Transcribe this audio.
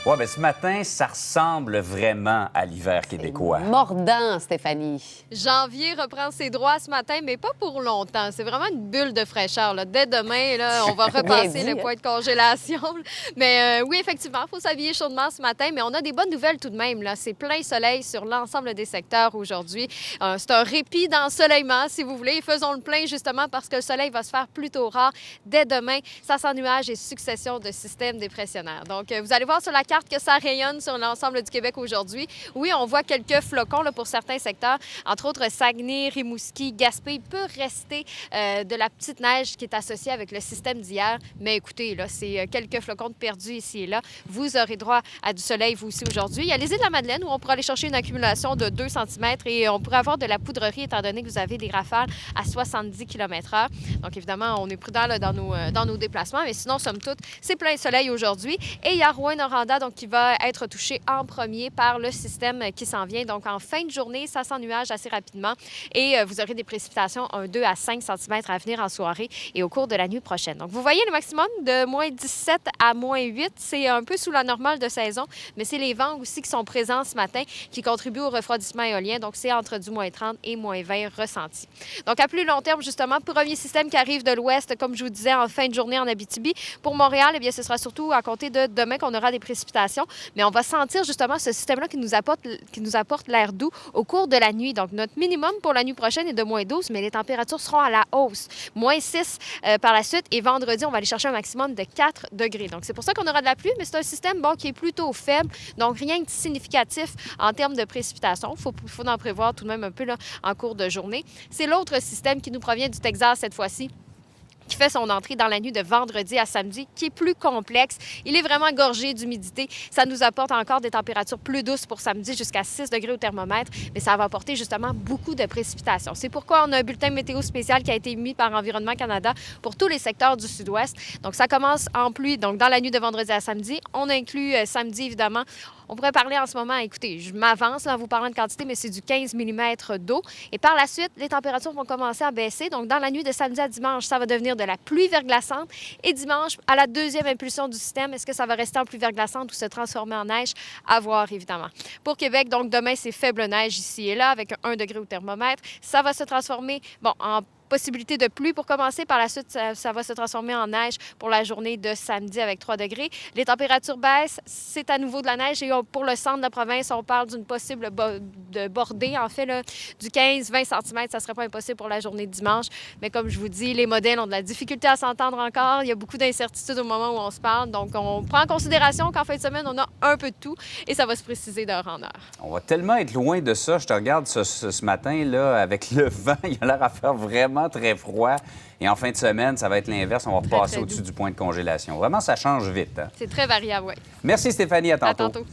Oui, bien ce matin, ça ressemble vraiment à l'hiver québécois. Mordant, Stéphanie. Janvier reprend ses droits ce matin, mais pas pour longtemps. C'est vraiment une bulle de fraîcheur. Là. Dès demain, là, on va repasser le point de congélation. Mais oui, effectivement, il faut s'habiller chaudement ce matin, mais on a des bonnes nouvelles tout de même. Là. C'est plein soleil sur l'ensemble des secteurs aujourd'hui. C'est un répit d'ensoleillement, si vous voulez. Faisons le plein, justement, parce que le soleil va se faire plutôt rare. Dès demain, ça sent nuages et succession de systèmes dépressionnaires. Donc, vous allez voir sur la carte que ça rayonne sur l'ensemble du Québec aujourd'hui. Oui, on voit quelques flocons là, pour certains secteurs, entre autres Saguenay, Rimouski, Gaspé. Il peut rester de la petite neige qui est associée avec le système d'hier. Mais écoutez, là, c'est quelques flocons de perdus ici et là. Vous aurez droit à du soleil, vous aussi, aujourd'hui. Il y a les îles de la Madeleine où on pourra aller chercher une accumulation de 2 cm et on pourrait avoir de la poudrerie étant donné que vous avez des rafales à 70 km/h. Donc, évidemment, on est prudent là, dans nos déplacements. Mais sinon, somme toute, c'est plein soleil aujourd'hui. Et il y a Rouyn-Noranda, donc, qui va être touché en premier par le système qui s'en vient. Donc, en fin de journée, ça sent nuage assez rapidement et vous aurez des précipitations 2 à 5 cm à venir en soirée et au cours de la nuit prochaine. Donc, vous voyez le maximum de moins 17 à moins 8. C'est un peu sous la normale de saison, mais c'est les vents aussi qui sont présents ce matin qui contribuent au refroidissement éolien. Donc, c'est entre du moins 30 et moins 20 ressentis. Donc, à plus long terme, justement, premier système qui arrive de l'ouest, comme je vous disais, en fin de journée en Abitibi. Pour Montréal, eh bien, ce sera surtout à compter de demain qu'on aura des précipitations. Mais on va sentir justement ce système-là qui nous apporte l'air doux au cours de la nuit. Donc, notre minimum pour la nuit prochaine est de moins 12, mais les températures seront à la hausse. Moins 6 par la suite. Et vendredi, on va aller chercher un maximum de 4 degrés. Donc, c'est pour ça qu'on aura de la pluie, mais c'est un système qui est plutôt faible. Donc, rien de significatif en termes de précipitations. Il faut en prévoir tout de même un peu là, en cours de journée. C'est l'autre système qui nous provient du Texas cette fois-ci, qui fait son entrée dans la nuit de vendredi à samedi, qui est plus complexe. Il est vraiment gorgé d'humidité. Ça nous apporte encore des températures plus douces pour samedi, jusqu'à 6 degrés au thermomètre, mais ça va apporter justement beaucoup de précipitations. C'est pourquoi on a un bulletin météo spécial qui a été émis par Environnement Canada pour tous les secteurs du sud-ouest. Donc, ça commence en pluie, donc dans la nuit de vendredi à samedi. On inclut samedi, évidemment. On pourrait parler en ce moment, écoutez, je m'avance là, en vous parlant de quantité, mais c'est du 15 mm d'eau. Et par la suite, les températures vont commencer à baisser. Donc, dans la nuit de samedi à dimanche, ça va devenir de la pluie verglaçante. Et dimanche, à la deuxième impulsion du système, est-ce que ça va rester en pluie verglaçante ou se transformer en neige? À voir, évidemment. Pour Québec, donc, demain, c'est faible neige ici et là, avec 1 degré au thermomètre. Ça va se transformer, en possibilité de pluie pour commencer. Par la suite, ça va se transformer en neige pour la journée de samedi avec 3 degrés. Les températures baissent. C'est à nouveau de la neige. Et pour le centre de la province, on parle d'une possible de bordée, en fait, là, du 15-20 cm. Ça ne serait pas impossible pour la journée de dimanche. Mais comme je vous dis, les modèles ont de la difficulté à s'entendre encore. Il y a beaucoup d'incertitudes au moment où on se parle. Donc, on prend en considération qu'en fin de semaine, on a un peu de tout et ça va se préciser d'heure en heure. On va tellement être loin de ça. Je te regarde ce matin, là, avec le vent. Il a l'air à faire vraiment très froid. Et en fin de semaine, ça va être l'inverse. On va repasser au-dessus du point de congélation. Vraiment, ça change vite. Hein? C'est très variable, oui. Merci Stéphanie. À tantôt. À tantôt.